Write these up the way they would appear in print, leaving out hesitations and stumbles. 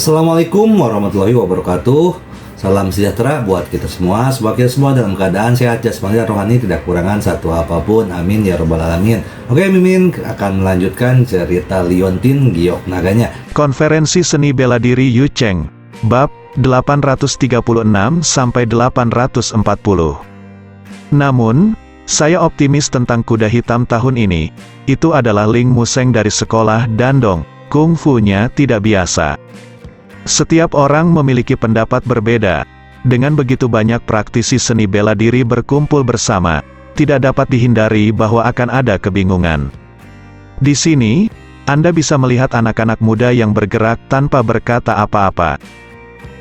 Assalamualaikum warahmatullahi wabarakatuh. Salam sejahtera buat kita semua. Semoga kita semua dalam keadaan sehat jasmani dan rohani, tidak kekurangan satu apapun. Amin ya robbal alamin. Oke, Mimin akan melanjutkan cerita Liontin Giok Naganya. Konferensi Seni Bela Diri Yu Cheng, bab 836 sampai 840. Namun, saya optimis tentang kuda hitam tahun ini. Itu adalah Ling Museng dari sekolah Dandong. Kung Fu-nya tidak biasa. Setiap orang memiliki pendapat berbeda. Dengan begitu banyak praktisi seni bela diri berkumpul bersama, tidak dapat dihindari bahwa akan ada kebingungan. Di sini, Anda bisa melihat anak-anak muda yang bergerak tanpa berkata apa-apa.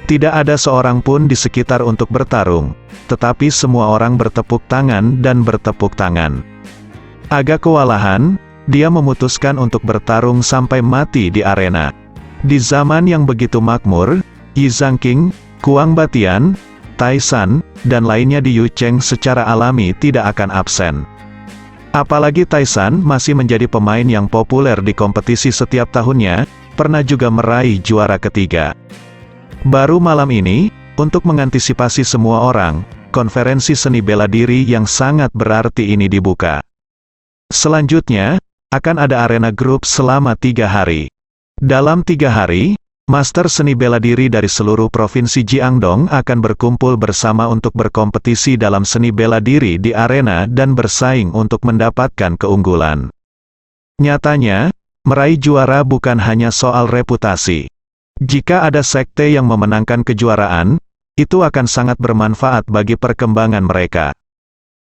Tidak ada seorang pun di sekitar untuk bertarung, tetapi semua orang bertepuk tangan dan bertepuk tangan. Agak kewalahan, dia memutuskan untuk bertarung sampai mati di arena. Di zaman yang begitu makmur, Yi Zhangqing, Kuang Batian, Tai San, dan lainnya di Yu Cheng secara alami tidak akan absen. Apalagi Tai San masih menjadi pemain yang populer di kompetisi setiap tahunnya, pernah juga meraih juara ketiga. Baru malam ini, untuk mengantisipasi semua orang, konferensi seni bela diri yang sangat berarti ini dibuka. Selanjutnya, akan ada arena grup selama 3 hari. Dalam 3 hari, master seni bela diri dari seluruh provinsi Jiangdong akan berkumpul bersama untuk berkompetisi dalam seni bela diri di arena dan bersaing untuk mendapatkan keunggulan. Nyatanya, meraih juara bukan hanya soal reputasi. Jika ada sekte yang memenangkan kejuaraan, itu akan sangat bermanfaat bagi perkembangan mereka.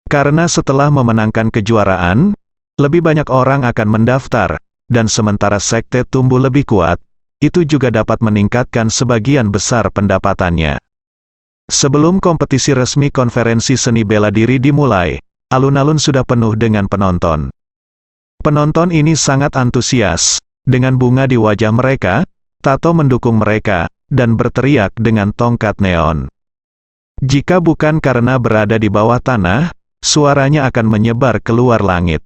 Karena setelah memenangkan kejuaraan, lebih banyak orang akan mendaftar, dan sementara sekte tumbuh lebih kuat, itu juga dapat meningkatkan sebagian besar pendapatannya. Sebelum kompetisi resmi konferensi seni bela diri dimulai, alun-alun sudah penuh dengan penonton. Penonton ini sangat antusias, dengan bunga di wajah mereka, tato mendukung mereka, dan berteriak dengan tongkat neon. Jika bukan karena berada di bawah tanah, suaranya akan menyebar keluar langit.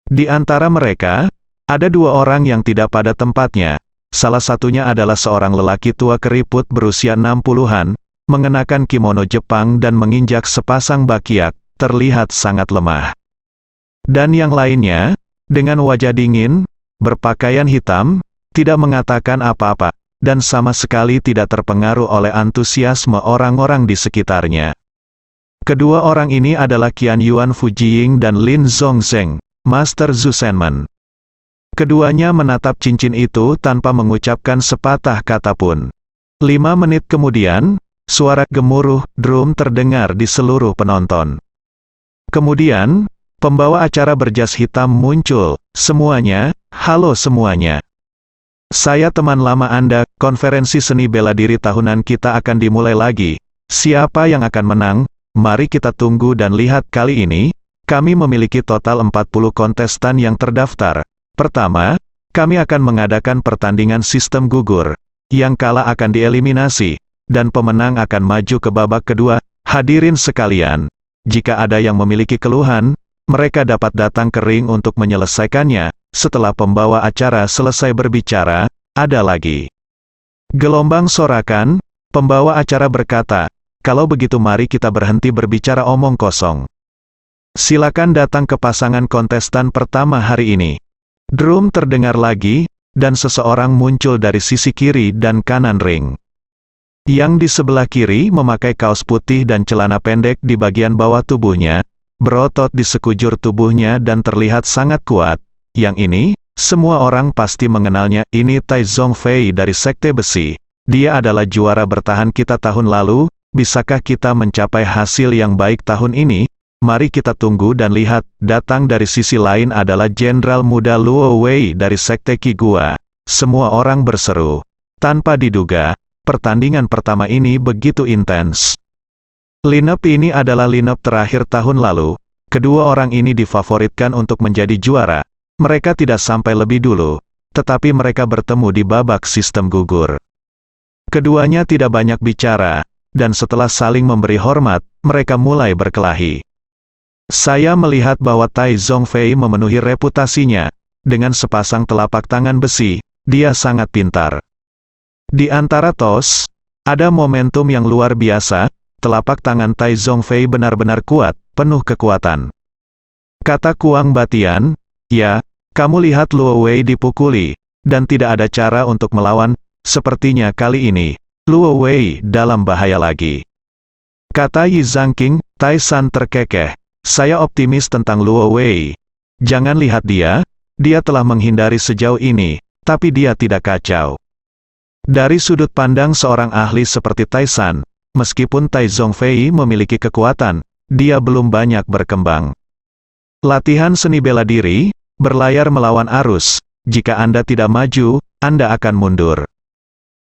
Di antara mereka, ada 2 orang yang tidak pada tempatnya. Salah satunya adalah seorang lelaki tua keriput berusia 60-an, mengenakan kimono Jepang dan menginjak sepasang bakiak, terlihat sangat lemah. Dan yang lainnya, dengan wajah dingin, berpakaian hitam, tidak mengatakan apa-apa, dan sama sekali tidak terpengaruh oleh antusiasme orang-orang di sekitarnya. Kedua orang ini adalah Qian Yuan Fujiying dan Lin Zhongzheng, Master Zhu Shenmen. Keduanya menatap cincin itu tanpa mengucapkan sepatah kata pun. 5 menit kemudian, suara gemuruh drum terdengar di seluruh penonton. Kemudian, pembawa acara berjas hitam muncul. Semuanya, halo semuanya. Saya teman lama Anda, konferensi seni bela diri tahunan kita akan dimulai lagi. Siapa yang akan menang? Mari kita tunggu dan lihat. Kali ini, kami memiliki total 40 kontestan yang terdaftar. Pertama, kami akan mengadakan pertandingan sistem gugur. Yang kalah akan dieliminasi, dan pemenang akan maju ke babak kedua. Hadirin sekalian, jika ada yang memiliki keluhan, mereka dapat datang ke ring untuk menyelesaikannya. Setelah pembawa acara selesai berbicara, ada lagi gelombang sorakan. Pembawa acara berkata, "Kalau begitu mari kita berhenti berbicara omong kosong. Silakan datang ke pasangan kontestan pertama hari ini." Drum terdengar lagi, dan seseorang muncul dari sisi kiri dan kanan ring. Yang di sebelah kiri memakai kaos putih dan celana pendek di bagian bawah tubuhnya, berotot di sekujur tubuhnya dan terlihat sangat kuat. Yang ini, semua orang pasti mengenalnya. Ini Tai Zhongfei dari Sekte Besi. Dia adalah juara bertahan kita tahun lalu. Bisakah kita mencapai hasil yang baik tahun ini? Mari kita tunggu dan lihat. Datang dari sisi lain adalah Jenderal Muda Luo Wei dari Sekte Qigua. Semua orang berseru. Tanpa diduga, pertandingan pertama ini begitu intens. Lineup ini adalah lineup terakhir tahun lalu. Kedua orang ini difavoritkan untuk menjadi juara. Mereka tidak sampai lebih dulu, tetapi mereka bertemu di babak sistem gugur. Keduanya tidak banyak bicara, dan setelah saling memberi hormat, mereka mulai berkelahi. Saya melihat bahwa Tai Zhongfei memenuhi reputasinya. Dengan sepasang telapak tangan besi, dia sangat pintar. Di antara tos, ada momentum yang luar biasa, telapak tangan Tai Zongfei benar-benar kuat, penuh kekuatan. Kata Kuang Batian, ya, kamu lihat Luo Wei dipukuli, dan tidak ada cara untuk melawan, sepertinya kali ini, Luo Wei dalam bahaya lagi. Kata Yi Zhangqing, Tai San terkekeh, saya optimis tentang Luo Wei. Jangan lihat dia telah menghindari sejauh ini, tapi dia tidak kacau. Dari sudut pandang seorang ahli seperti Tai San, meskipun Tai Zongfei memiliki kekuatan, dia belum banyak berkembang. Latihan seni bela diri, berlayar melawan arus, jika Anda tidak maju, Anda akan mundur.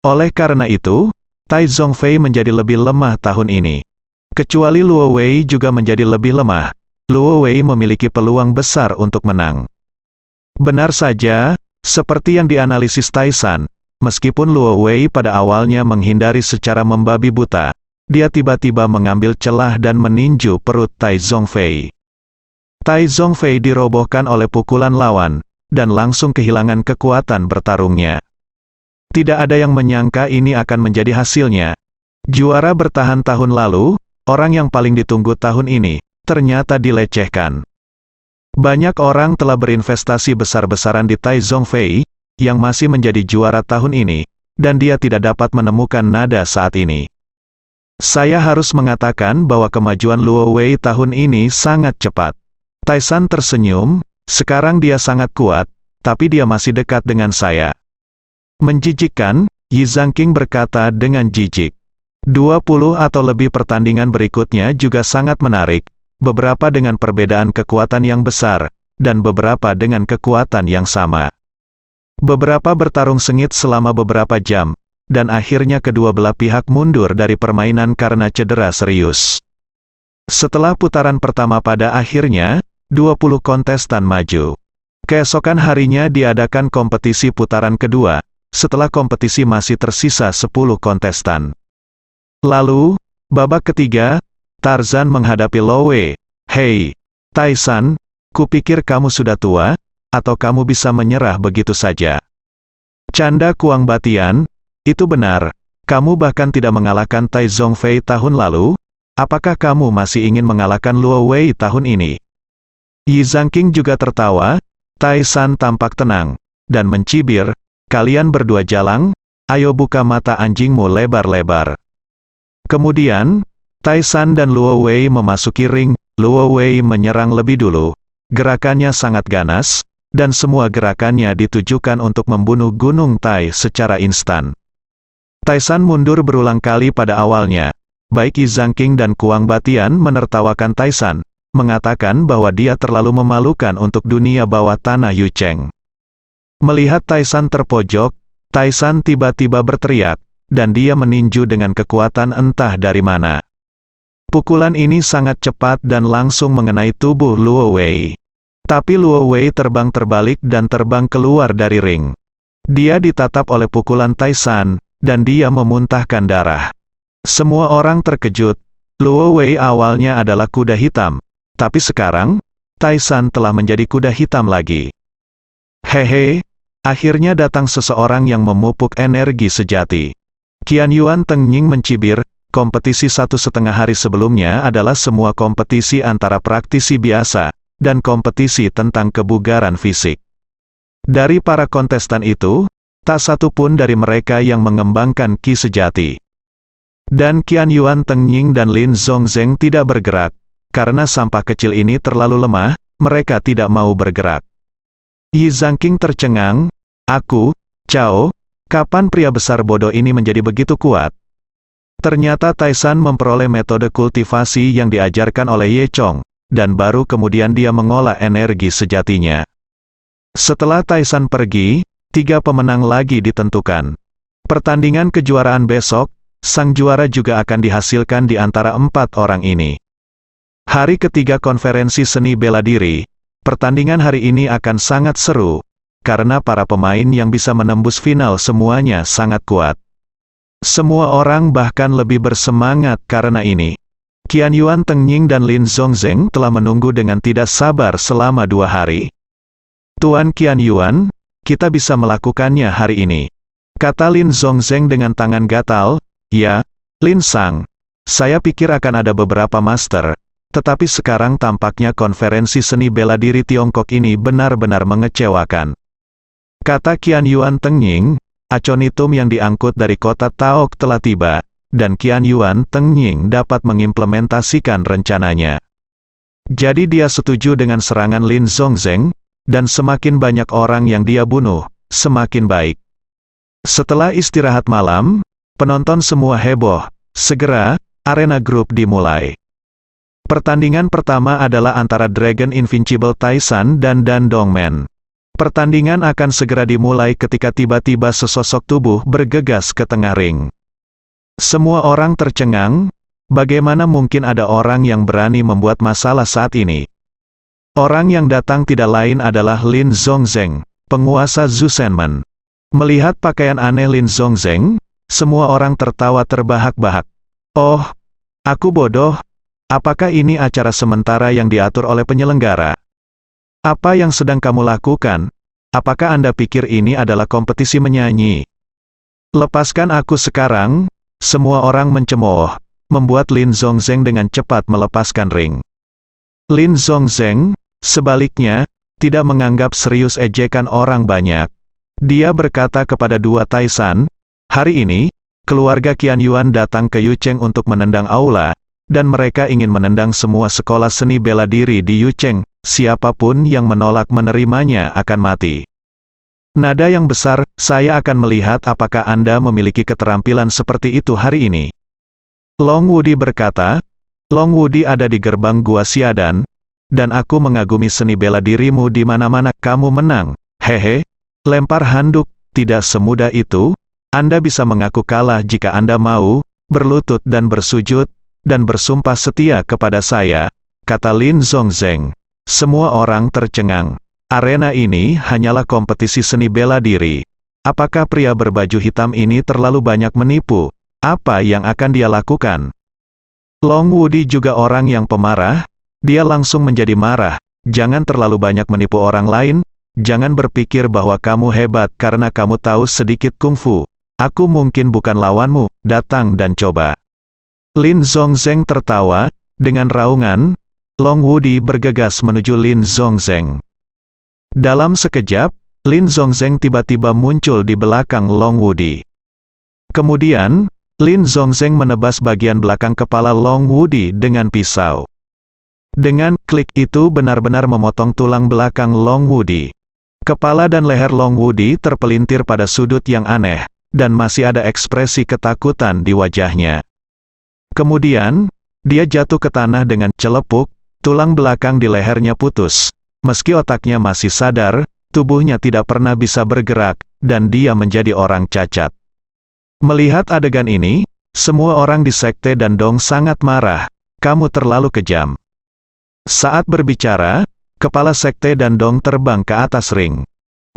Oleh karena itu, Tai Zongfei menjadi lebih lemah tahun ini. Kecuali Luo Wei juga menjadi lebih lemah, Luo Wei memiliki peluang besar untuk menang. Benar saja, seperti yang dianalisis Tai San, meskipun Luo Wei pada awalnya menghindari secara membabi buta, dia tiba-tiba mengambil celah dan meninju perut Tai Zongfei. Tai Zongfei dirobohkan oleh pukulan lawan, dan langsung kehilangan kekuatan bertarungnya. Tidak ada yang menyangka ini akan menjadi hasilnya. Juara bertahan tahun lalu, orang yang paling ditunggu tahun ini, ternyata dilecehkan. Banyak orang telah berinvestasi besar-besaran di Tai Zongfei, yang masih menjadi juara tahun ini, dan dia tidak dapat menemukan nada saat ini. Saya harus mengatakan bahwa kemajuan Luo Wei tahun ini sangat cepat. Tai San tersenyum, sekarang dia sangat kuat, tapi dia masih dekat dengan saya. Menjijikkan, Yi Zhangqing berkata dengan jijik. 20 atau lebih pertandingan berikutnya juga sangat menarik, beberapa dengan perbedaan kekuatan yang besar, dan beberapa dengan kekuatan yang sama. Beberapa bertarung sengit selama beberapa jam, dan akhirnya kedua belah pihak mundur dari permainan karena cedera serius. Setelah putaran pertama pada akhirnya, 20 kontestan maju. Keesokan harinya diadakan kompetisi putaran kedua, setelah kompetisi masih tersisa 10 kontestan. Lalu, babak ketiga, Tarzan menghadapi Luo Wei. Hei, Tai San, kupikir kamu sudah tua, atau kamu bisa menyerah begitu saja. Canda Kuang Batian, itu benar, kamu bahkan tidak mengalahkan Tai Zongfei tahun lalu, apakah kamu masih ingin mengalahkan Luo Wei tahun ini? Yi Zhangqing juga tertawa, Tai San tampak tenang, dan mencibir, kalian berdua jalang, ayo buka mata anjingmu lebar-lebar. Kemudian, Tai San dan Luo Wei memasuki ring, Luo Wei menyerang lebih dulu, gerakannya sangat ganas, dan semua gerakannya ditujukan untuk membunuh Gunung Tai secara instan. Tai San mundur berulang kali pada awalnya, baik Yi Zhangqing dan Kuang Batian menertawakan Tai San, mengatakan bahwa dia terlalu memalukan untuk dunia bawah tanah Yucheng. Melihat Tai San terpojok, Tai San tiba-tiba berteriak, dan dia meninju dengan kekuatan entah dari mana. Pukulan ini sangat cepat dan langsung mengenai tubuh Luo Wei. Tapi Luo Wei terbang terbalik dan terbang keluar dari ring. Dia ditatap oleh pukulan Tai San, dan dia memuntahkan darah. Semua orang terkejut. Luo Wei awalnya adalah kuda hitam, tapi sekarang, Tai San telah menjadi kuda hitam lagi. Hehe, akhirnya datang seseorang yang memupuk energi sejati. Qian Yuan Tengying mencibir, kompetisi 1,5 hari sebelumnya adalah semua kompetisi antara praktisi biasa, dan kompetisi tentang kebugaran fisik. Dari para kontestan itu, tak satu pun dari mereka yang mengembangkan ki sejati. Dan Qian Yuan Tengying dan Lin Zhongzheng tidak bergerak, karena sampah kecil ini terlalu lemah, mereka tidak mau bergerak. Yi Zhangqing tercengang, aku, Cao, kapan pria besar bodoh ini menjadi begitu kuat? Ternyata Tai San memperoleh metode kultivasi yang diajarkan oleh Ye Chong, dan baru kemudian dia mengolah energi sejatinya. Setelah Tai San pergi, 3 pemenang lagi ditentukan. Pertandingan kejuaraan besok, sang juara juga akan dihasilkan di antara 4 orang ini. Hari ketiga konferensi seni bela diri, pertandingan hari ini akan sangat seru, karena para pemain yang bisa menembus final semuanya sangat kuat. Semua orang bahkan lebih bersemangat karena ini. Qian Yuan Tengying dan Lin Zhongzheng telah menunggu dengan tidak sabar selama 2 hari. Tuan Qian Yuan, kita bisa melakukannya hari ini. Kata Lin Zongzeng dengan tangan gatal. Ya, Lin Sang. Saya pikir akan ada beberapa master, tetapi sekarang tampaknya konferensi seni bela diri Tiongkok ini benar-benar mengecewakan. Kata Qian Yuan Tengying, Aconitum yang diangkut dari kota Taok telah tiba, dan Qian Yuan Tengying dapat mengimplementasikan rencananya. Jadi dia setuju dengan serangan Lin Zongzeng, dan semakin banyak orang yang dia bunuh, semakin baik. Setelah istirahat malam, penonton semua heboh. Segera, arena grup dimulai. Pertandingan pertama adalah antara Dragon Invincible Taisan dan Dan Dongmen. Pertandingan akan segera dimulai ketika tiba-tiba sesosok tubuh bergegas ke tengah ring. Semua orang tercengang, bagaimana mungkin ada orang yang berani membuat masalah saat ini? Orang yang datang tidak lain adalah Lin Zongzeng, penguasa Zusenmen. Melihat pakaian aneh Lin Zongzeng, semua orang tertawa terbahak-bahak. Oh, aku bodoh. Apakah ini acara sementara yang diatur oleh penyelenggara? Apa yang sedang kamu lakukan? Apakah Anda pikir ini adalah kompetisi menyanyi? Lepaskan aku sekarang. Semua orang mencemooh, membuat Lin Zongzeng dengan cepat melepaskan ring. Lin Zongzeng, sebaliknya, tidak menganggap serius ejekan orang banyak. Dia berkata kepada dua Taisan, hari ini, keluarga Qian Yuan datang ke Yucheng untuk menendang aula, dan mereka ingin menendang semua sekolah seni bela diri di Yucheng. Siapapun yang menolak menerimanya akan mati. Nada yang besar, saya akan melihat apakah Anda memiliki keterampilan seperti itu hari ini. Long Wudi berkata, Long Wudi ada di gerbang Gua Xiadan, dan aku mengagumi seni bela dirimu di mana-mana kamu menang. Hehe, lempar handuk, tidak semudah itu. Anda bisa mengaku kalah jika Anda mau, berlutut dan bersujud, dan bersumpah setia kepada saya, kata Lin Zongzeng. Semua orang tercengang. Arena ini hanyalah kompetisi seni bela diri. Apakah pria berbaju hitam ini terlalu banyak menipu? Apa yang akan dia lakukan? Long Wudi juga orang yang pemarah. Dia langsung menjadi marah. Jangan terlalu banyak menipu orang lain. Jangan berpikir bahwa kamu hebat karena kamu tahu sedikit kungfu. Aku mungkin bukan lawanmu. Datang dan coba. Lin Zongzeng tertawa. Dengan raungan, Long Wudi bergegas menuju Lin Zongzeng. Dalam sekejap, Lin Zongzeng tiba-tiba muncul di belakang Long Wudi. Kemudian, Lin Zongzeng menebas bagian belakang kepala Long Wudi dengan pisau. Dengan klik itu benar-benar memotong tulang belakang Long Wudi. Kepala dan leher Long Wudi terpelintir pada sudut yang aneh, dan masih ada ekspresi ketakutan di wajahnya. Kemudian, dia jatuh ke tanah dengan celepuk, tulang belakang di lehernya putus. Meski otaknya masih sadar, tubuhnya tidak pernah bisa bergerak, dan dia menjadi orang cacat. Melihat adegan ini, semua orang di sekte Dan Dong sangat marah. Kamu terlalu kejam. Saat berbicara, kepala sekte Dan Dong terbang ke atas ring.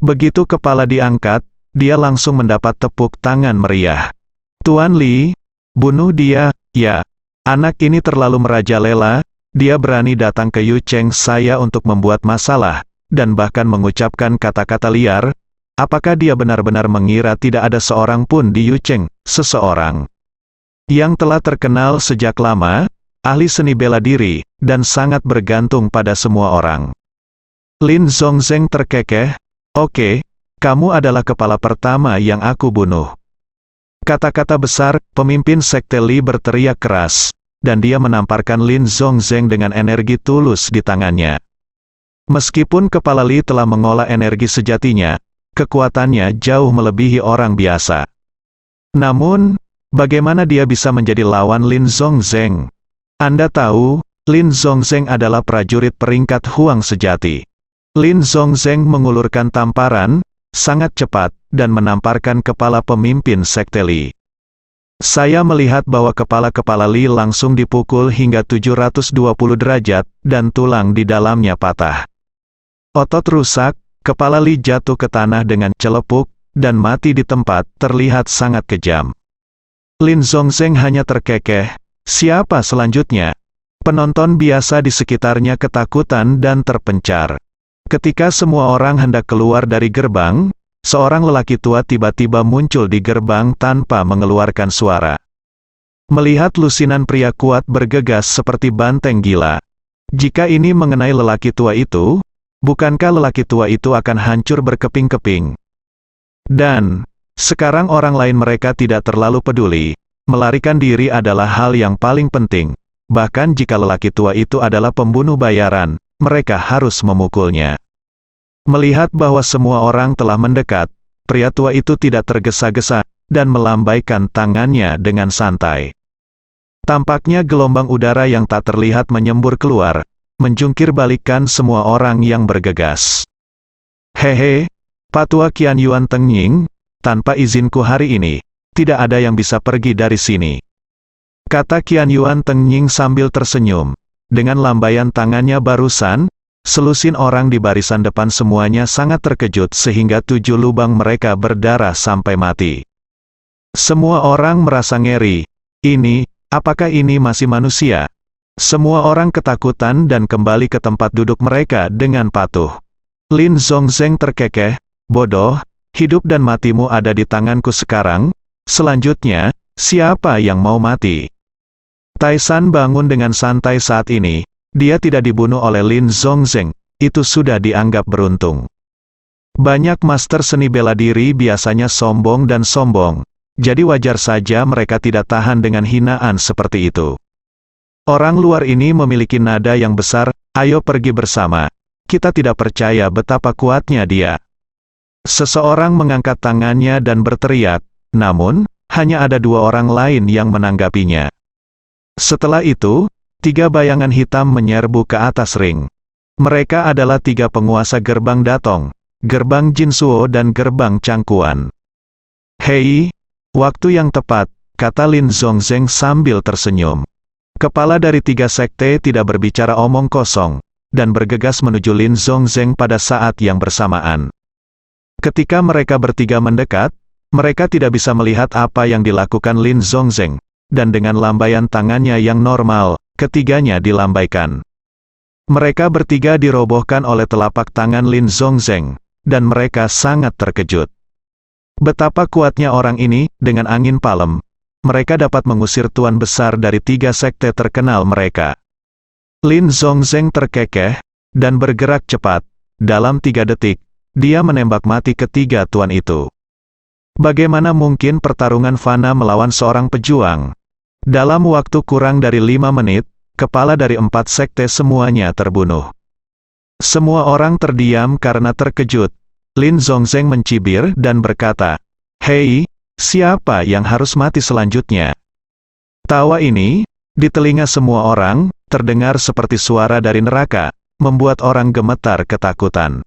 Begitu kepala diangkat, dia langsung mendapat tepuk tangan meriah. Tuan Li, bunuh dia. Ya, anak ini terlalu merajalela. Dia berani datang ke Yucheng saya untuk membuat masalah, dan bahkan mengucapkan kata-kata liar. Apakah dia benar-benar mengira tidak ada seorang pun di Yucheng, seseorang yang telah terkenal sejak lama, ahli seni bela diri, dan sangat bergantung pada semua orang. Lin Zongzeng terkekeh, oke, kamu adalah kepala pertama yang aku bunuh. Kata-kata besar, pemimpin sekte Li berteriak keras. Dan dia menamparkan Lin Zongzeng dengan energi tulus di tangannya. Meskipun kepala Li telah mengolah energi sejatinya, kekuatannya jauh melebihi orang biasa. Namun, bagaimana dia bisa menjadi lawan Lin Zongzeng? Anda tahu, Lin Zongzeng adalah prajurit peringkat Huang sejati. Lin Zongzeng mengulurkan tamparan, sangat cepat, dan menamparkan kepala pemimpin sekte Li. Saya melihat bahwa kepala-kepala Li langsung dipukul hingga 720 derajat, dan tulang di dalamnya patah. Otot rusak, kepala Li jatuh ke tanah dengan celepuk, dan mati di tempat, terlihat sangat kejam. Lin Zongzeng hanya terkekeh. Siapa selanjutnya? Penonton biasa di sekitarnya ketakutan dan terpencar. Ketika semua orang hendak keluar dari gerbang, seorang lelaki tua tiba-tiba muncul di gerbang tanpa mengeluarkan suara. Melihat lusinan pria kuat bergegas seperti banteng gila. Jika ini mengenai lelaki tua itu, bukankah lelaki tua itu akan hancur berkeping-keping? Dan, sekarang orang lain mereka tidak terlalu peduli. Melarikan diri adalah hal yang paling penting. Bahkan jika lelaki tua itu adalah pembunuh bayaran, mereka harus memukulnya. Melihat bahwa semua orang telah mendekat, pria tua itu tidak tergesa-gesa, dan melambaikan tangannya dengan santai. Tampaknya gelombang udara yang tak terlihat menyembur keluar, menjungkir balikkan semua orang yang bergegas. Hehe, Patua Qian Yuan Teng Ying, tanpa izinku hari ini, tidak ada yang bisa pergi dari sini. Kata Qian Yuan Teng Ying sambil tersenyum. Dengan lambaian tangannya barusan, selusin orang di barisan depan semuanya sangat terkejut sehingga 7 lubang mereka berdarah sampai mati. Semua orang merasa ngeri. Apakah ini masih manusia? Semua orang ketakutan dan kembali ke tempat duduk mereka dengan patuh. Lin Zongzeng terkekeh, bodoh, hidup dan matimu ada di tanganku sekarang. Selanjutnya, siapa yang mau mati? Taisan bangun dengan santai saat ini. Dia tidak dibunuh oleh Lin Zongzeng, itu sudah dianggap beruntung. Banyak master seni bela diri biasanya sombong dan sombong. Jadi wajar saja mereka tidak tahan dengan hinaan seperti itu. Orang luar ini memiliki nada yang besar, ayo pergi bersama. Kita tidak percaya betapa kuatnya dia. Seseorang mengangkat tangannya dan berteriak, namun, hanya ada 2 orang lain yang menanggapinya. Setelah itu, 3 bayangan hitam menyerbu ke atas ring. Mereka adalah 3 penguasa gerbang Datong, gerbang Jinsuo dan gerbang Changkuan. Hei, waktu yang tepat, kata Lin Zongzeng sambil tersenyum. Kepala dari 3 sekte tidak berbicara omong kosong, dan bergegas menuju Lin Zongzeng pada saat yang bersamaan. Ketika mereka bertiga mendekat, mereka tidak bisa melihat apa yang dilakukan Lin Zongzeng, dan dengan lambaian tangannya yang normal, ketiganya dilambaikan. Mereka bertiga dirobohkan oleh telapak tangan Lin Zongzeng, dan mereka sangat terkejut. Betapa kuatnya orang ini, dengan angin palem. Mereka dapat mengusir tuan besar dari 3 sekte terkenal mereka. Lin Zongzeng terkekeh, dan bergerak cepat. Dalam 3 detik, dia menembak mati ketiga tuan itu. Bagaimana mungkin pertarungan fana melawan seorang pejuang? Dalam waktu kurang dari 5 menit, kepala dari 4 sekte semuanya terbunuh. Semua orang terdiam karena terkejut. Lin Zongzeng mencibir dan berkata, "Hei, siapa yang harus mati selanjutnya?" Tawa ini, di telinga semua orang, terdengar seperti suara dari neraka, membuat orang gemetar ketakutan.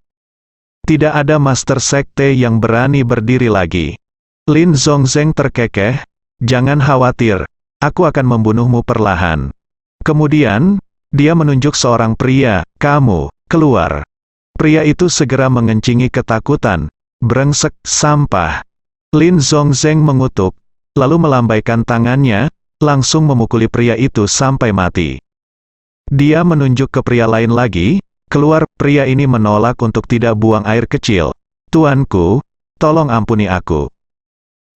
Tidak ada master sekte yang berani berdiri lagi. Lin Zongzeng terkekeh, "Jangan khawatir, aku akan membunuhmu perlahan." Kemudian, dia menunjuk seorang pria, "Kamu, keluar." Pria itu segera mengencingi ketakutan, "Brengsek, sampah." Lin Zongzeng mengutuk, lalu melambaikan tangannya, langsung memukuli pria itu sampai mati. Dia menunjuk ke pria lain lagi, "Keluar." Pria ini menolak untuk tidak buang air kecil. "Tuanku, tolong ampuni aku."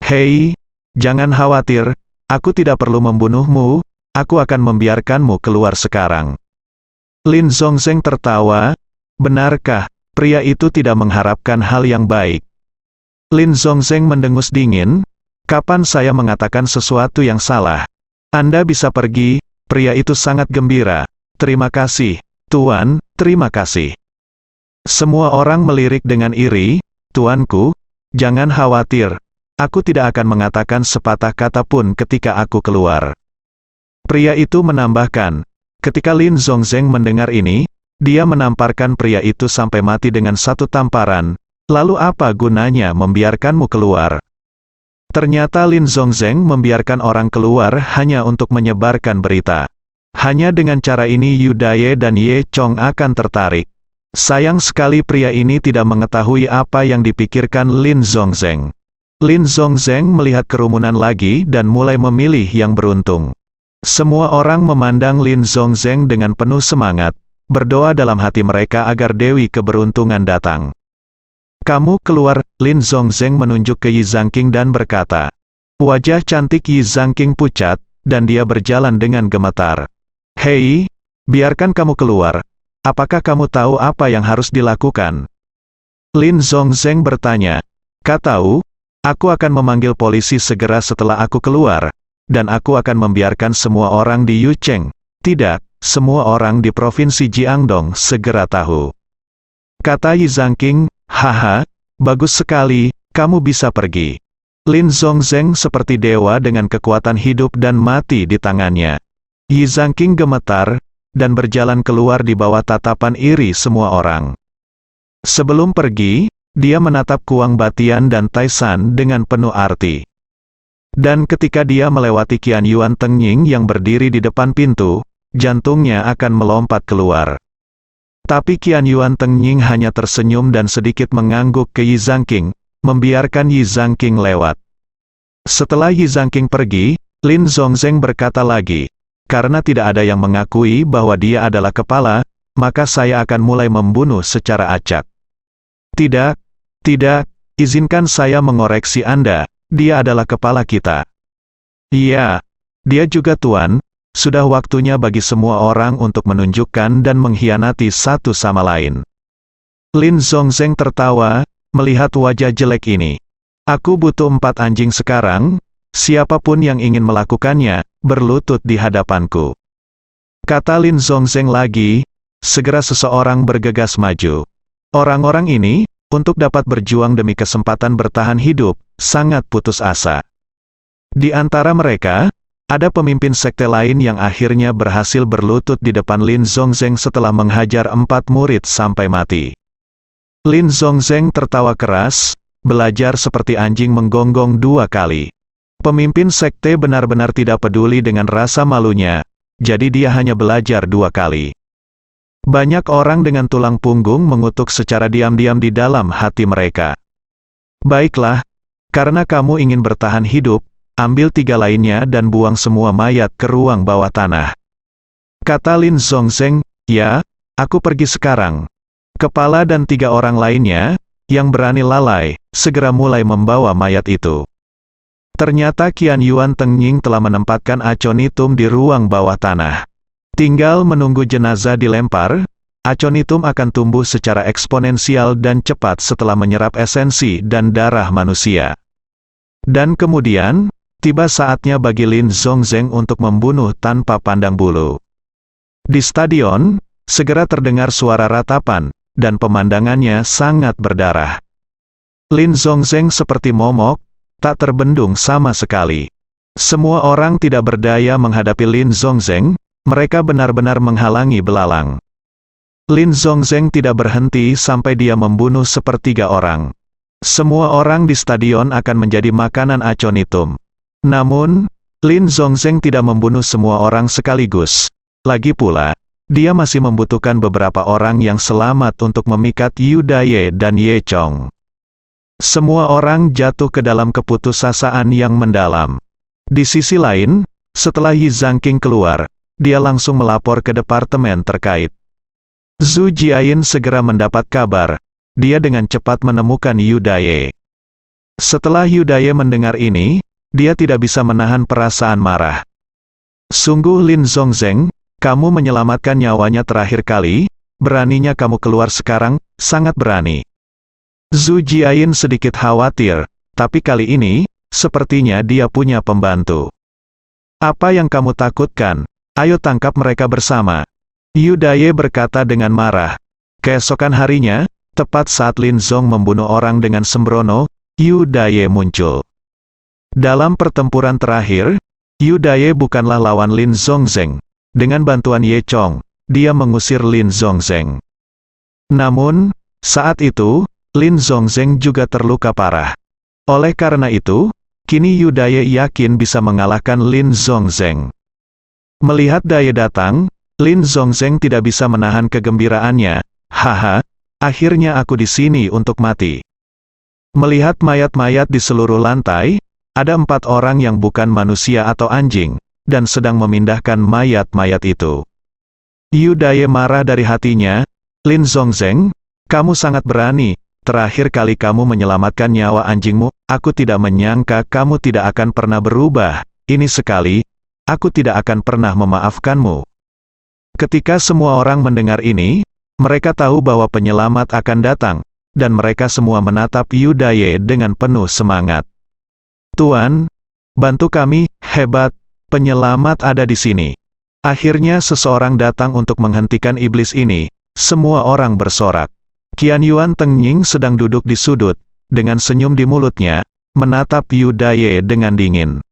"Hei, jangan khawatir, aku tidak perlu membunuhmu, aku akan membiarkanmu keluar sekarang." Lin Zongzeng tertawa, "Benarkah?" Pria itu tidak mengharapkan hal yang baik. Lin Zongzeng mendengus dingin, "Kapan saya mengatakan sesuatu yang salah? Anda bisa pergi." Pria itu sangat gembira, "Terima kasih, Tuan, terima kasih." Semua orang melirik dengan iri, "Tuanku, jangan khawatir. Aku tidak akan mengatakan sepatah kata pun ketika aku keluar." Pria itu menambahkan, ketika Lin Zongzeng mendengar ini, dia menamparkan pria itu sampai mati dengan 1 tamparan. Lalu apa gunanya membiarkanmu keluar? Ternyata Lin Zongzeng membiarkan orang keluar hanya untuk menyebarkan berita. Hanya dengan cara ini Yu Daye dan Ye Chong akan tertarik. Sayang sekali pria ini tidak mengetahui apa yang dipikirkan Lin Zongzeng. Lin Zongzeng melihat kerumunan lagi dan mulai memilih yang beruntung. Semua orang memandang Lin Zongzeng dengan penuh semangat, berdoa dalam hati mereka agar Dewi Keberuntungan datang. Kamu keluar, Lin Zongzeng menunjuk ke Yi Zhangqing dan berkata. Wajah cantik Yi Zhangqing pucat, dan dia berjalan dengan gemetar. Hei, biarkan kamu keluar. Apakah kamu tahu apa yang harus dilakukan? Lin Zongzeng bertanya. Kau tahu, aku akan memanggil polisi segera setelah aku keluar, dan aku akan membiarkan semua orang di Yucheng, tidak, semua orang di provinsi Jiangdong segera tahu. Kata Yi Zhangqing, haha, bagus sekali, kamu bisa pergi. Lin Zongzeng seperti dewa dengan kekuatan hidup dan mati di tangannya. Yi Zhangqing gemetar, dan berjalan keluar di bawah tatapan iri semua orang. Sebelum pergi, dia menatap Kuang Batian dan Taisan dengan penuh arti. Dan ketika dia melewati Qian Yuan Tengying yang berdiri di depan pintu, jantungnya akan melompat keluar. Tapi Qian Yuan Tengying hanya tersenyum dan sedikit mengangguk ke Yi Zhangqing, membiarkan Yi Zhangqing lewat. Setelah Yi Zhangqing pergi, Lin Zongzeng berkata lagi, karena tidak ada yang mengakui bahwa dia adalah kepala, maka saya akan mulai membunuh secara acak. Tidak, tidak, izinkan saya mengoreksi Anda, dia adalah kepala kita. Iya, dia juga Tuan. Sudah waktunya bagi semua orang untuk menunjukkan dan mengkhianati satu sama lain. Lin Zongzeng tertawa, melihat wajah jelek ini. Aku butuh 4 anjing sekarang, siapapun yang ingin melakukannya, berlutut di hadapanku. Kata Lin Zongzeng lagi, segera seseorang bergegas maju. Orang-orang ini, untuk dapat berjuang demi kesempatan bertahan hidup, sangat putus asa. Di antara mereka, ada pemimpin sekte lain yang akhirnya berhasil berlutut di depan Lin Zongzeng setelah menghajar 4 murid sampai mati. Lin Zongzeng tertawa keras, belajar seperti anjing menggonggong 2 kali. Pemimpin sekte benar-benar tidak peduli dengan rasa malunya, jadi dia hanya belajar 2 kali. Banyak orang dengan tulang punggung mengutuk secara diam-diam di dalam hati mereka. Baiklah, karena kamu ingin bertahan hidup, ambil 3 lainnya dan buang semua mayat ke ruang bawah tanah. Kata Lin Zongzeng, ya, aku pergi sekarang. Kepala dan 3 orang lainnya, yang berani lalai, segera mulai membawa mayat itu. Ternyata Qian Yuan Tengying telah menempatkan aconitum di ruang bawah tanah. Tinggal menunggu jenazah dilempar, aconitum akan tumbuh secara eksponensial dan cepat setelah menyerap esensi dan darah manusia. Dan kemudian, tiba saatnya bagi Lin Zongzeng untuk membunuh tanpa pandang bulu. Di stadion, segera terdengar suara ratapan, dan pemandangannya sangat berdarah. Lin Zongzeng seperti momok, tak terbendung sama sekali. Semua orang tidak berdaya menghadapi Lin Zongzeng, mereka benar-benar menghalangi belalang. Lin Zongzeng tidak berhenti sampai dia membunuh 1/3 orang. Semua orang di stadion akan menjadi makanan aconitum. Namun, Lin Zongzeng tidak membunuh semua orang sekaligus. Lagi pula, dia masih membutuhkan beberapa orang yang selamat untuk memikat Yu Daye dan Ye Chong. Semua orang jatuh ke dalam keputusasaan yang mendalam. Di sisi lain, setelah Yi Zhangqing keluar, dia langsung melapor ke departemen terkait. Zhu Jiayin segera mendapat kabar. Dia dengan cepat menemukan Yu Daye. Setelah Yu Daye mendengar ini, dia tidak bisa menahan perasaan marah. Sungguh Lin Zongzeng, kamu menyelamatkan nyawanya terakhir kali, beraninya kamu keluar sekarang, sangat berani. Zhu Jiayin sedikit khawatir, tapi kali ini, sepertinya dia punya pembantu. Apa yang kamu takutkan? Ayo tangkap mereka bersama. Yu Daye berkata dengan marah. Keesokan harinya, tepat saat Lin Zong membunuh orang dengan sembrono, Yu Daye muncul. Dalam pertempuran terakhir, Yu Daye bukanlah lawan Lin Zongzeng. Dengan bantuan Ye Chong, dia mengusir Lin Zongzeng. Namun, saat itu, Lin Zongzeng juga terluka parah. Oleh karena itu, kini Yu Daye yakin bisa mengalahkan Lin Zongzeng. Melihat Daye datang, Lin Zongzeng tidak bisa menahan kegembiraannya. Haha, akhirnya aku di sini untuk mati. Melihat mayat-mayat di seluruh lantai, ada 4 orang yang bukan manusia atau anjing, dan sedang memindahkan mayat-mayat itu. Yu Daye marah dari hatinya, Lin Zongzeng, kamu sangat berani, terakhir kali kamu menyelamatkan nyawa anjingmu, aku tidak menyangka kamu tidak akan pernah berubah. Ini sekali, aku tidak akan pernah memaafkanmu. Ketika semua orang mendengar ini, mereka tahu bahwa penyelamat akan datang, dan mereka semua menatap Yudaye dengan penuh semangat. Tuan, bantu kami, hebat, penyelamat ada di sini. Akhirnya seseorang datang untuk menghentikan iblis ini. Semua orang bersorak. Qian Yuan Tengying sedang duduk di sudut, dengan senyum di mulutnya, menatap Yudaye dengan dingin.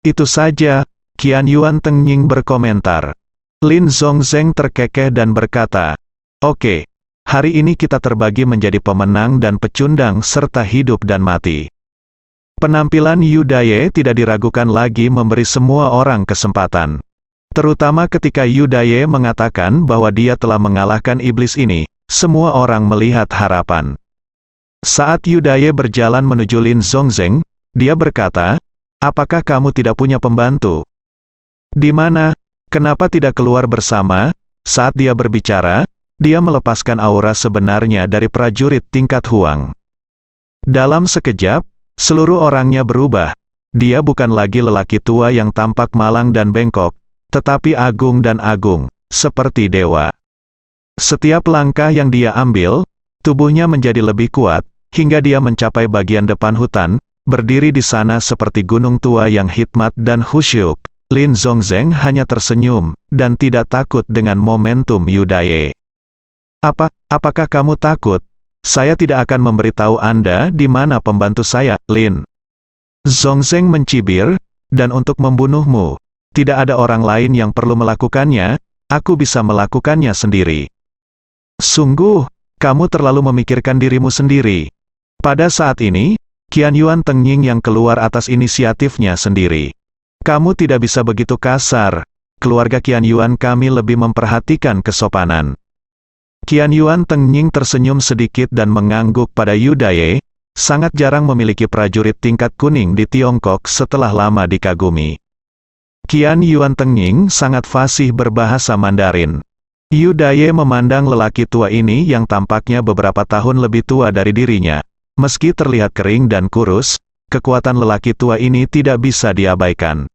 Itu saja, Qian Yuan Tengying berkomentar. Lin Zongzeng terkekeh dan berkata, "Oke, hari ini kita terbagi menjadi pemenang dan pecundang serta hidup dan mati." Penampilan Yudaye tidak diragukan lagi memberi semua orang kesempatan. Terutama ketika Yudaye mengatakan bahwa dia telah mengalahkan iblis ini, semua orang melihat harapan. Saat Yudaye berjalan menuju Lin Zongzeng, dia berkata, "Apakah kamu tidak punya pembantu? Di mana? Kenapa tidak keluar bersama?" Saat dia berbicara, dia melepaskan aura sebenarnya dari prajurit tingkat Huang. Dalam sekejap, seluruh orangnya berubah. Dia bukan lagi lelaki tua yang tampak malang dan bengkok, tetapi agung dan agung, seperti dewa. Setiap langkah yang dia ambil, tubuhnya menjadi lebih kuat, hingga dia mencapai bagian depan hutan, berdiri di sana seperti gunung tua yang hikmat dan khusyuk. Lin Zongzeng hanya tersenyum, dan tidak takut dengan momentum Yudaye. Apakah kamu takut? Saya tidak akan memberitahu Anda di mana pembantu saya, Lin Zongzeng mencibir, dan untuk membunuhmu, tidak ada orang lain yang perlu melakukannya, aku bisa melakukannya sendiri. Sungguh, kamu terlalu memikirkan dirimu sendiri. Pada saat ini, Qian Yuan Tengying yang keluar atas inisiatifnya sendiri. Kamu tidak bisa begitu kasar, keluarga Qian Yuan kami lebih memperhatikan kesopanan. Qian Yuan Tengying tersenyum sedikit dan mengangguk pada Yudaye, sangat jarang memiliki prajurit tingkat kuning di Tiongkok setelah lama dikagumi. Qian Yuan Tengying sangat fasih berbahasa Mandarin. Yudaye memandang lelaki tua ini yang tampaknya beberapa tahun lebih tua dari dirinya. Meski terlihat kering dan kurus, kekuatan lelaki tua ini tidak bisa diabaikan.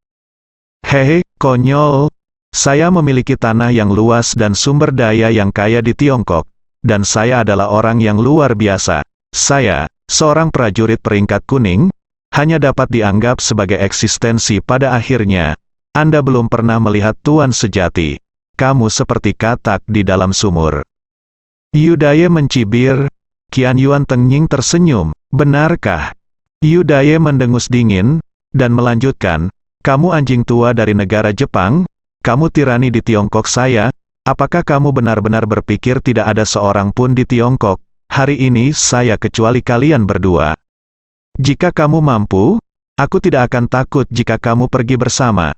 Hehe, konyol. Saya memiliki tanah yang luas dan sumber daya yang kaya di Tiongkok, dan saya adalah orang yang luar biasa. Saya, seorang prajurit peringkat kuning, hanya dapat dianggap sebagai eksistensi pada akhirnya. Anda belum pernah melihat tuan sejati. Kamu seperti katak di dalam sumur. Yudaye mencibir. Qian Yuan Tengying tersenyum. Benarkah? Yudaye mendengus dingin, dan melanjutkan, kamu anjing tua dari negara Jepang, kamu tirani di Tiongkok saya, apakah kamu benar-benar berpikir tidak ada seorang pun di Tiongkok, hari ini saya kecuali kalian berdua. Jika kamu mampu, aku tidak akan takut jika kamu pergi bersama.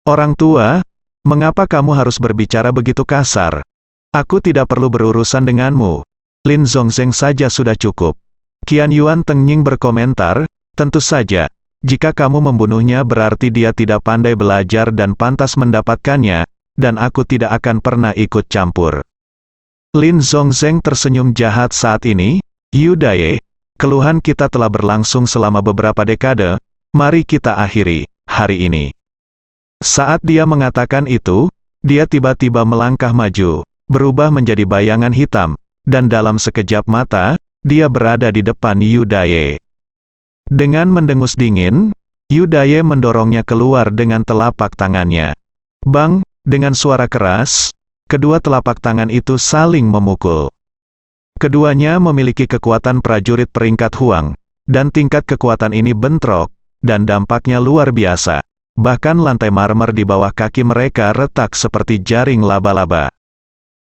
Orang tua, mengapa kamu harus berbicara begitu kasar? Aku tidak perlu berurusan denganmu. Lin Zongzeng saja sudah cukup. Qian Yuan Tengying berkomentar, tentu saja, jika kamu membunuhnya berarti dia tidak pandai belajar dan pantas mendapatkannya, dan aku tidak akan pernah ikut campur. Lin Zongzeng tersenyum jahat saat ini, Yudaye, keluhan kita telah berlangsung selama beberapa dekade, mari kita akhiri, hari ini. Saat dia mengatakan itu, dia tiba-tiba melangkah maju, berubah menjadi bayangan hitam, dan dalam sekejap mata, dia berada di depan Yudaye. Dengan mendengus dingin, Yudaye mendorongnya keluar dengan telapak tangannya. Bang, dengan suara keras, kedua telapak tangan itu saling memukul. Keduanya memiliki kekuatan prajurit peringkat Huang, dan tingkat kekuatan ini bentrok, dan dampaknya luar biasa. Bahkan lantai marmer di bawah kaki mereka retak seperti jaring laba-laba.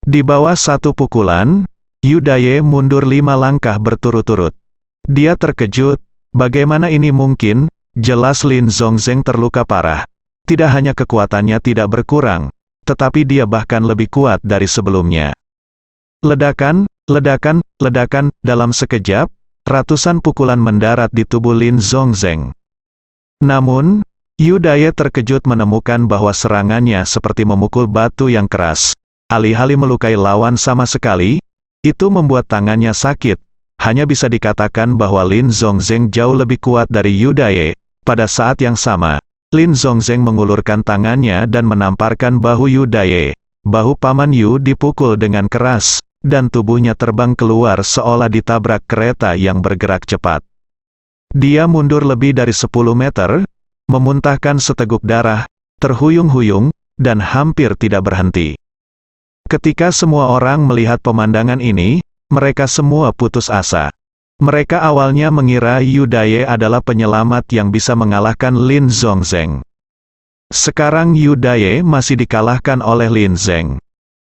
Di bawah satu pukulan, Yudaye mundur 5 langkah berturut-turut. Dia terkejut, bagaimana ini mungkin? Jelas Lin Zongzeng terluka parah. Tidak hanya kekuatannya tidak berkurang, tetapi dia bahkan lebih kuat dari sebelumnya. Ledakan, ledakan, ledakan, dalam sekejap, ratusan pukulan mendarat di tubuh Lin Zongzeng. Namun, Yudaye terkejut menemukan bahwa serangannya seperti memukul batu yang keras. Alih-alih melukai lawan sama sekali, itu membuat tangannya sakit, hanya bisa dikatakan bahwa Lin Zhongzheng jauh lebih kuat dari Yu Daye. Pada saat yang sama, Lin Zhongzheng mengulurkan tangannya dan menamparkan bahu Yu Daye. Bahu Paman Yu dipukul dengan keras, dan tubuhnya terbang keluar seolah ditabrak kereta yang bergerak cepat. Dia mundur lebih dari 10 meter, memuntahkan seteguk darah, terhuyung-huyung, dan hampir tidak berhenti. Ketika semua orang melihat pemandangan ini, mereka semua putus asa. Mereka awalnya mengira Yu Daye adalah penyelamat yang bisa mengalahkan Lin Zhongzheng. Sekarang Yu Daye masih dikalahkan oleh Lin Zheng.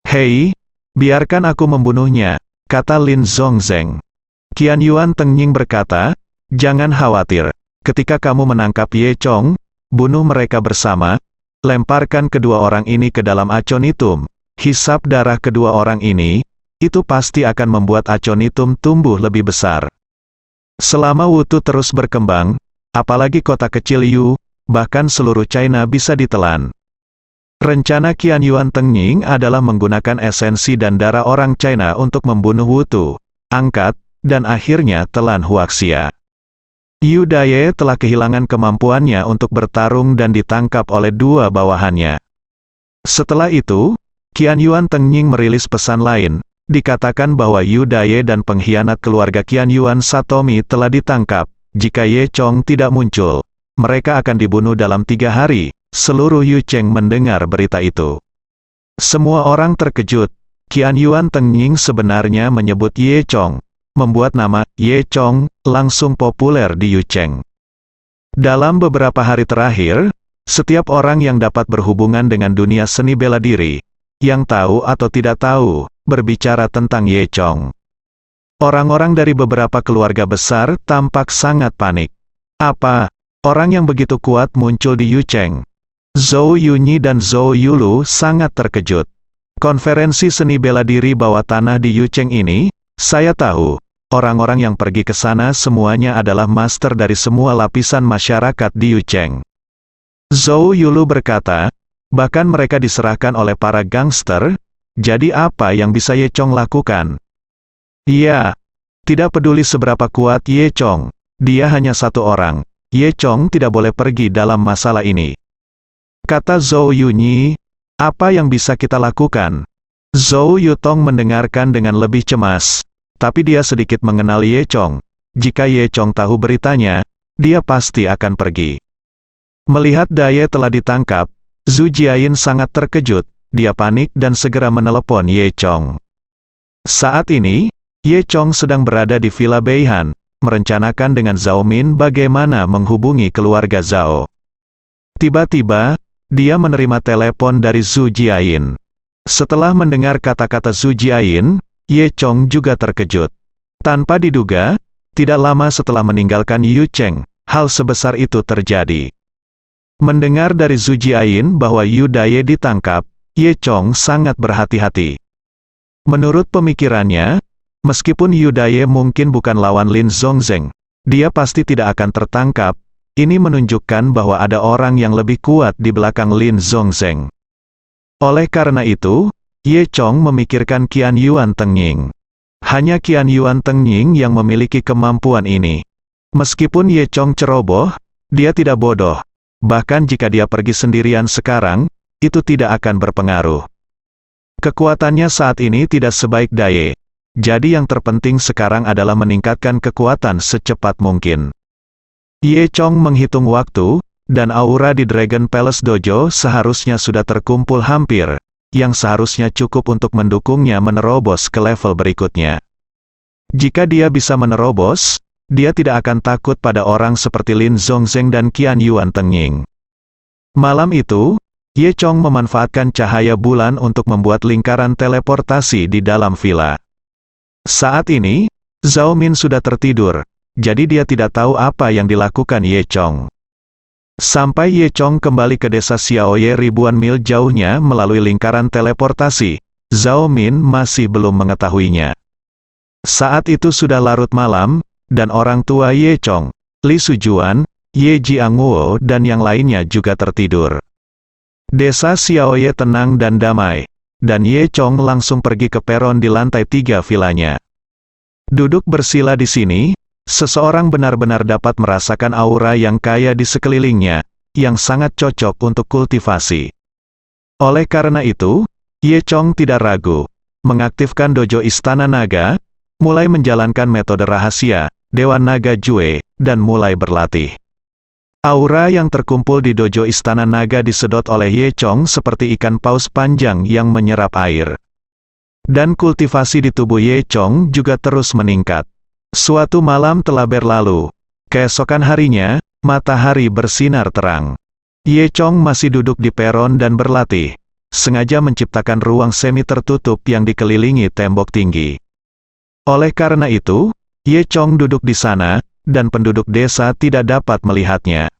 "Hei, biarkan aku membunuhnya," kata Lin Zhongzheng. Qian Yuan Tengying berkata, "Jangan khawatir, ketika kamu menangkap Ye Chong, bunuh mereka bersama, lemparkan kedua orang ini ke dalam aconitum. Hisap darah kedua orang ini, itu pasti akan membuat aconitum tumbuh lebih besar." Selama Wutu terus berkembang, apalagi kota kecil Yu, bahkan seluruh China bisa ditelan. Rencana Qian Yuan Tengying adalah menggunakan esensi dan darah orang China untuk membunuh Wutu, angkat, dan akhirnya telan Huaxia. Yu Daye telah kehilangan kemampuannya untuk bertarung dan ditangkap oleh dua bawahannya. Setelah itu, Qian Yuan Tengying merilis pesan lain, dikatakan bahwa Yu Daye dan pengkhianat keluarga Qian Yuan Satomi telah ditangkap. Jika Ye Chong tidak muncul, mereka akan dibunuh dalam 3 hari. Seluruh Yu Cheng mendengar berita itu. Semua orang terkejut. Qian Yuan Tengying sebenarnya menyebut Ye Chong, membuat nama Ye Chong langsung populer di Yu Cheng. Dalam beberapa hari terakhir, setiap orang yang dapat berhubungan dengan dunia seni bela diri, yang tahu atau tidak tahu, berbicara tentang Ye Chong. Orang-orang dari beberapa keluarga besar tampak sangat panik. Apa? Orang yang begitu kuat muncul di Yu Cheng? Zhou Yunyi dan Zhou Yulu sangat terkejut. Konferensi seni bela diri bawah tanah di Yu Cheng ini, saya tahu, orang-orang yang pergi ke sana semuanya adalah master dari semua lapisan masyarakat di Yu Cheng. Zhou Yulu berkata, bahkan mereka diserahkan oleh para gangster. Jadi apa yang bisa Ye Chong lakukan? Iya, tidak peduli seberapa kuat Ye Chong, dia hanya satu orang. Ye Chong tidak boleh pergi dalam masalah ini. Kata Zhou Yunyi, apa yang bisa kita lakukan? Zhou Yutong mendengarkan dengan lebih cemas, tapi dia sedikit mengenal Ye Chong. Jika Ye Chong tahu beritanya, dia pasti akan pergi. Melihat Daye telah ditangkap, Zhu Jiayin sangat terkejut, dia panik dan segera menelepon Ye Chong. Saat ini, Ye Chong sedang berada di Villa Beihan, merencanakan dengan Zhao Min bagaimana menghubungi keluarga Zhao. Tiba-tiba, dia menerima telepon dari Zhu Jiayin. Setelah mendengar kata-kata Zhu Jiayin, Ye Chong juga terkejut. Tanpa diduga, tidak lama setelah meninggalkan Yu Cheng, hal sebesar itu terjadi. Mendengar dari Zhu Jiayin bahwa Yu Daye ditangkap, Ye Chong sangat berhati-hati. Menurut pemikirannya, meskipun Yu Daye mungkin bukan lawan Lin Zhongzheng, dia pasti tidak akan tertangkap. Ini menunjukkan bahwa ada orang yang lebih kuat di belakang Lin Zhongzheng. Oleh karena itu, Ye Chong memikirkan Qian Yuan Tengying. Hanya Qian Yuan Tengying yang memiliki kemampuan ini. Meskipun Ye Chong ceroboh, dia tidak bodoh. Bahkan jika dia pergi sendirian sekarang, itu tidak akan berpengaruh. Kekuatannya saat ini tidak sebaik Daye. Jadi yang terpenting sekarang adalah meningkatkan kekuatan secepat mungkin. Ye Chong menghitung waktu, dan aura di Dragon Palace Dojo seharusnya sudah terkumpul hampir, yang seharusnya cukup untuk mendukungnya menerobos ke level berikutnya. Jika dia bisa menerobos, dia tidak akan takut pada orang seperti Lin Zhongzheng dan Qian Yuan Tengying. Malam itu, Ye Chong memanfaatkan cahaya bulan untuk membuat lingkaran teleportasi di dalam villa. Saat ini, Zhao Min sudah tertidur, jadi dia tidak tahu apa yang dilakukan Ye Chong. Sampai Ye Chong kembali ke desa Xiaoye ribuan mil jauhnya melalui lingkaran teleportasi, Zhao Min masih belum mengetahuinya. Saat itu sudah larut malam, dan orang tua Ye Chong, Li Sujuan, Ye Jiangwo dan yang lainnya juga tertidur. Desa Xiaoye tenang dan damai, dan Ye Chong langsung pergi ke peron di lantai 3 vilanya. Duduk bersila di sini, seseorang benar-benar dapat merasakan aura yang kaya di sekelilingnya, yang sangat cocok untuk kultivasi. Oleh karena itu, Ye Chong tidak ragu, mengaktifkan dojo Istana Naga, mulai menjalankan metode rahasia, Dewa Naga Jue, dan mulai berlatih. Aura yang terkumpul di dojo Istana Naga disedot oleh Ye Chong seperti ikan paus panjang yang menyerap air. Dan kultivasi di tubuh Ye Chong juga terus meningkat. Suatu malam telah berlalu. Keesokan harinya, matahari bersinar terang. Ye Chong masih duduk di peron dan berlatih, sengaja menciptakan ruang semi tertutup yang dikelilingi tembok tinggi. Oleh karena itu, Ye Chong duduk di sana, dan penduduk desa tidak dapat melihatnya.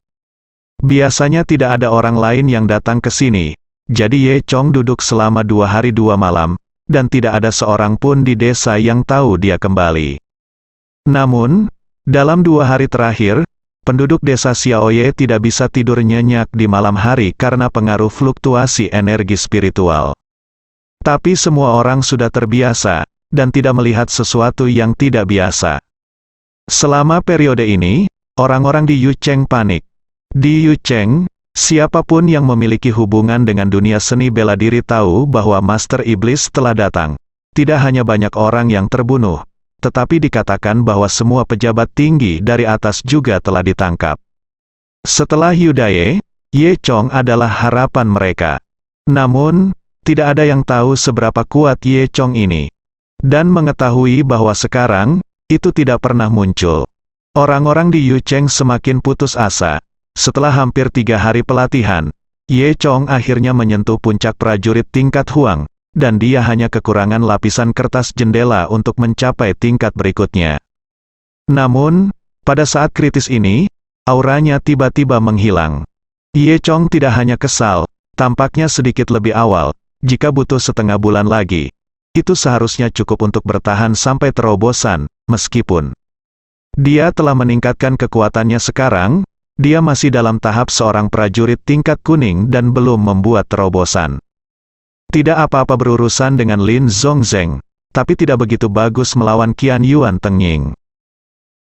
Biasanya tidak ada orang lain yang datang ke sini, jadi Ye Chong duduk selama 2 hari 2 malam, dan tidak ada seorang pun di desa yang tahu dia kembali. Namun, dalam 2 hari terakhir, penduduk desa Xiaoye tidak bisa tidur nyenyak di malam hari karena pengaruh fluktuasi energi spiritual. Tapi semua orang sudah terbiasa, dan tidak melihat sesuatu yang tidak biasa. Selama periode ini, orang-orang di Yucheng panik. Di Yucheng, siapapun yang memiliki hubungan dengan dunia seni bela diri tahu bahwa Master Iblis telah datang. Tidak hanya banyak orang yang terbunuh, tetapi dikatakan bahwa semua pejabat tinggi dari atas juga telah ditangkap. Setelah Yudaye, Ye Chong adalah harapan mereka. Namun, tidak ada yang tahu seberapa kuat Ye Chong ini. Dan mengetahui bahwa sekarang, itu tidak pernah muncul. Orang-orang di Yucheng semakin putus asa. Setelah hampir 3 hari pelatihan, Ye Chong akhirnya menyentuh puncak prajurit tingkat Huang, dan dia hanya kekurangan lapisan kertas jendela untuk mencapai tingkat berikutnya. Namun, pada saat kritis ini, auranya tiba-tiba menghilang. Ye Chong tidak hanya kesal, tampaknya sedikit lebih awal, jika butuh setengah bulan lagi. Itu seharusnya cukup untuk bertahan sampai terobosan, meskipun dia telah meningkatkan kekuatannya sekarang, dia masih dalam tahap seorang prajurit tingkat kuning dan belum membuat terobosan. Tidak apa-apa berurusan dengan Lin Zhongzheng, tapi tidak begitu bagus melawan Qian Yuan Tengying.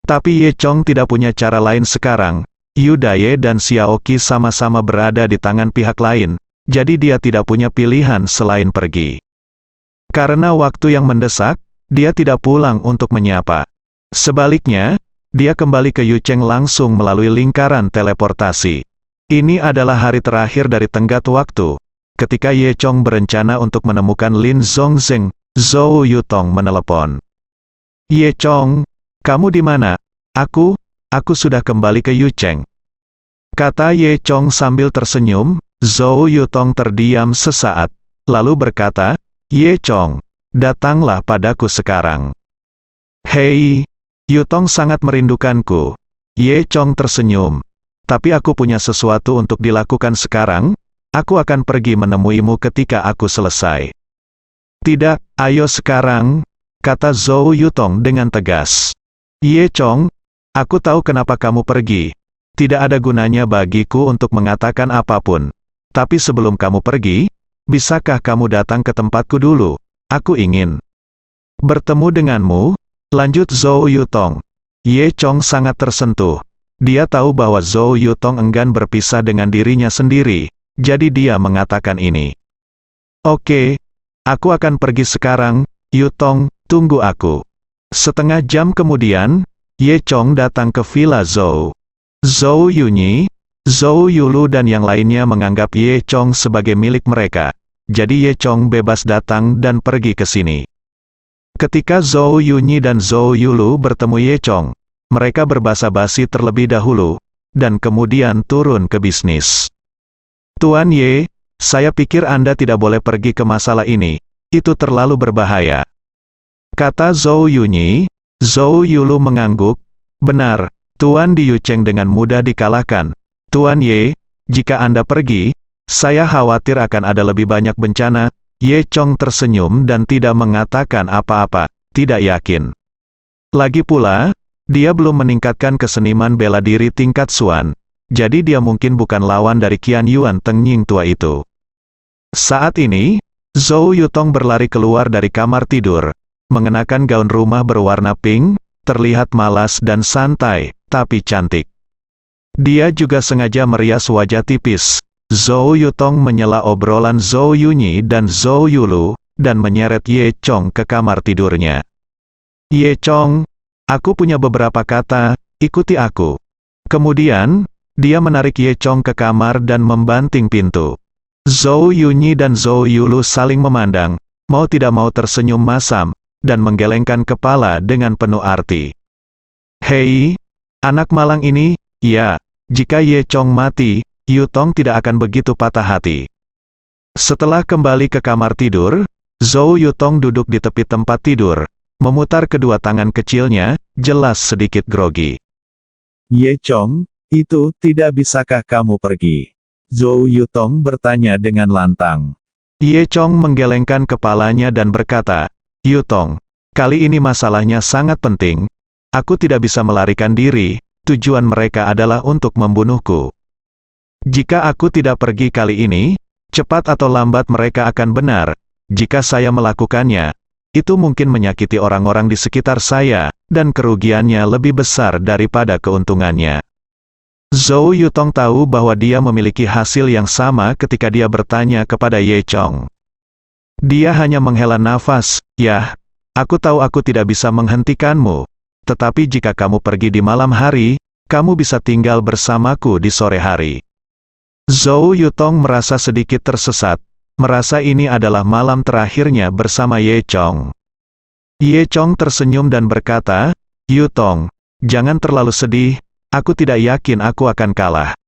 Tapi Ye Chong tidak punya cara lain sekarang, Yu Daye dan Xiao Qi sama-sama berada di tangan pihak lain, jadi dia tidak punya pilihan selain pergi. Karena waktu yang mendesak, dia tidak pulang untuk menyapa. Sebaliknya, dia kembali ke Yucheng langsung melalui lingkaran teleportasi. Ini adalah hari terakhir dari tenggat waktu, ketika Ye Chong berencana untuk menemukan Lin Zhongzheng. Zhou Yutong menelepon. Ye Chong, kamu di mana? Aku sudah kembali ke Yucheng. Kata Ye Chong sambil tersenyum. Zhou Yutong terdiam sesaat, lalu berkata, Ye Chong, datanglah padaku sekarang. Hei, Yutong sangat merindukanku. Ye Chong tersenyum. Tapi aku punya sesuatu untuk dilakukan sekarang, aku akan pergi menemuimu ketika aku selesai. Tidak, ayo sekarang, kata Zhou Yutong dengan tegas. Ye Chong, aku tahu kenapa kamu pergi. Tidak ada gunanya bagiku untuk mengatakan apapun. Tapi sebelum kamu pergi, bisakah kamu datang ke tempatku dulu? Aku ingin bertemu denganmu. Lanjut Zhou Yutong. Ye Chong sangat tersentuh. Dia tahu bahwa Zhou Yutong enggan berpisah dengan dirinya sendiri, jadi dia mengatakan ini. Oke, aku akan pergi sekarang, Yutong, tunggu aku. Setengah jam kemudian, Ye Chong datang ke Villa Zhou. Zhou Yunyi, Zhou Yulu dan yang lainnya menganggap Ye Chong sebagai milik mereka, jadi Ye Chong bebas datang dan pergi ke sini. Ketika Zhou Yunyi dan Zhou Yulu bertemu Ye Chong, mereka berbasa-basi terlebih dahulu, dan kemudian turun ke bisnis. Tuan Ye, saya pikir Anda tidak boleh pergi ke masalah ini, itu terlalu berbahaya. Kata Zhou Yunyi. Zhou Yulu mengangguk. Benar, Tuan di Yucheng dengan mudah dikalahkan. Tuan Ye, jika Anda pergi, saya khawatir akan ada lebih banyak bencana. Ye Chong tersenyum dan tidak mengatakan apa-apa, tidak yakin. Lagi pula, dia belum meningkatkan keseniman bela diri tingkat Xuan, jadi dia mungkin bukan lawan dari Qian Yuan Tengying tua itu. Saat ini, Zhou Yutong berlari keluar dari kamar tidur, mengenakan gaun rumah berwarna pink, terlihat malas dan santai, tapi cantik. Dia juga sengaja merias wajah tipis. Zhou Yutong menyela obrolan Zhou Yunyi dan Zhou Yulu, dan menyeret Ye Chong ke kamar tidurnya. Ye Chong, aku punya beberapa kata, ikuti aku. Kemudian, dia menarik Ye Chong ke kamar dan membanting pintu. Zhou Yunyi dan Zhou Yulu saling memandang, mau tidak mau tersenyum masam, dan menggelengkan kepala dengan penuh arti. Hei, anak malang ini, ya, jika Ye Chong mati, Yutong tidak akan begitu patah hati. Setelah kembali ke kamar tidur, Zhou Yutong duduk di tepi tempat tidur, memutar kedua tangan kecilnya, jelas sedikit grogi. Ye Chong, itu tidak bisakah kamu pergi? Zhou Yutong bertanya dengan lantang. Ye Chong menggelengkan kepalanya dan berkata, Yutong, kali ini masalahnya sangat penting. Aku tidak bisa melarikan diri, tujuan mereka adalah untuk membunuhku. Jika aku tidak pergi kali ini, cepat atau lambat mereka akan benar. Jika saya melakukannya, itu mungkin menyakiti orang-orang di sekitar saya, dan kerugiannya lebih besar daripada keuntungannya. Zhou Yutong tahu bahwa dia memiliki hasil yang sama ketika dia bertanya kepada Ye Chong. Dia hanya menghela nafas, ya, aku tahu aku tidak bisa menghentikanmu, tetapi jika kamu pergi di malam hari, kamu bisa tinggal bersamaku di sore hari. Zhou Yutong merasa sedikit tersesat, merasa ini adalah malam terakhirnya bersama Ye Chong. Ye Chong tersenyum dan berkata, Yutong, jangan terlalu sedih, aku tidak yakin aku akan kalah.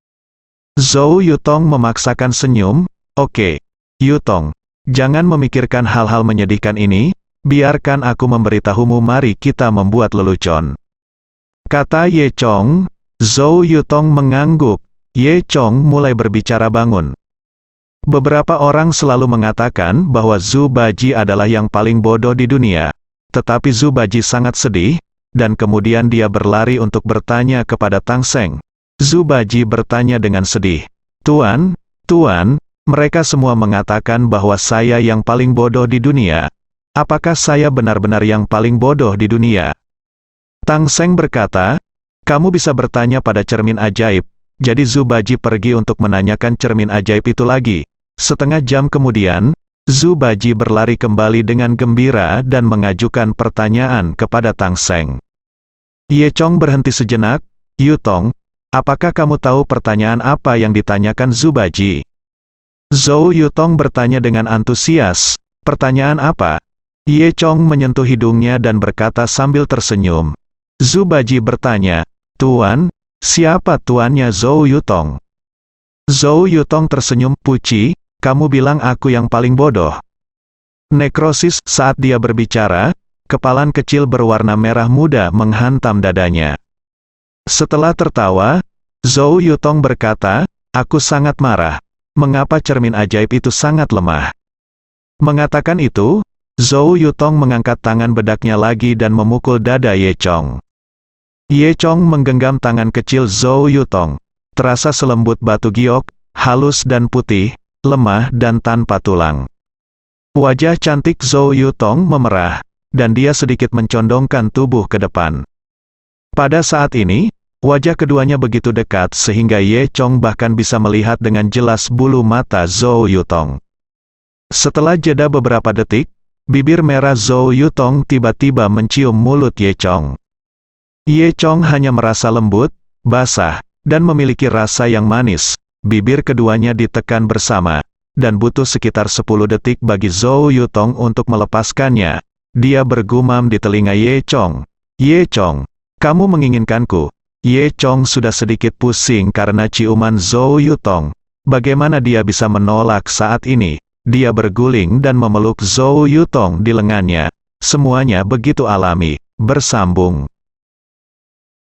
Zhou Yutong memaksakan senyum, oke, Yutong, jangan memikirkan hal-hal menyedihkan ini, biarkan aku memberitahumu, mari kita membuat lelucon. Kata Ye Chong. Zhou Yutong mengangguk. Ye Chong mulai berbicara bangun. Beberapa orang selalu mengatakan bahwa Zhu Baji adalah yang paling bodoh di dunia. Tetapi Zhu Baji sangat sedih, dan kemudian dia berlari untuk bertanya kepada Tang Seng. Zhu Baji bertanya dengan sedih, Tuan, mereka semua mengatakan bahwa saya yang paling bodoh di dunia. Apakah saya benar-benar yang paling bodoh di dunia? Tang Seng berkata, kamu bisa bertanya pada cermin ajaib. Jadi Zhu Baji pergi untuk menanyakan cermin ajaib itu lagi. Setengah jam kemudian, Zhu Baji berlari kembali dengan gembira dan mengajukan pertanyaan kepada Tang Seng. Ye Chong berhenti sejenak, Yutong, apakah kamu tahu pertanyaan apa yang ditanyakan Zhu Baji? Zhou Yutong bertanya dengan antusias, pertanyaan apa? Ye Chong menyentuh hidungnya dan berkata sambil tersenyum. Zhu Baji bertanya, Tuan, siapa tuannya Zhou Yutong? Zhou Yutong tersenyum, Puci, kamu bilang aku yang paling bodoh. Nekrosis. Saat dia berbicara, kepalan kecil berwarna merah muda menghantam dadanya. Setelah tertawa, Zhou Yutong berkata, aku sangat marah. Mengapa cermin ajaib itu sangat lemah? Mengatakan itu, Zhou Yutong mengangkat tangan bedaknya lagi dan memukul dada Ye Chong. Ye Chong menggenggam tangan kecil Zhou Yutong. Terasa selembut batu giok, halus dan putih, lemah dan tanpa tulang. Wajah cantik Zhou Yutong memerah, dan dia sedikit mencondongkan tubuh ke depan. Pada saat ini, wajah keduanya begitu dekat sehingga Ye Chong bahkan bisa melihat dengan jelas bulu mata Zhou Yutong. Setelah jeda beberapa detik, bibir merah Zhou Yutong tiba-tiba mencium mulut Ye Chong. Ye Chong hanya merasa lembut, basah, dan memiliki rasa yang manis. Bibir keduanya ditekan bersama, dan butuh sekitar 10 detik bagi Zhou Yutong untuk melepaskannya. Dia bergumam di telinga Ye Chong. Ye Chong, kamu menginginkanku. Ye Chong sudah sedikit pusing karena ciuman Zhou Yutong. Bagaimana dia bisa menolak saat ini? Dia berguling dan memeluk Zhou Yutong di lengannya. Semuanya begitu alami, bersambung.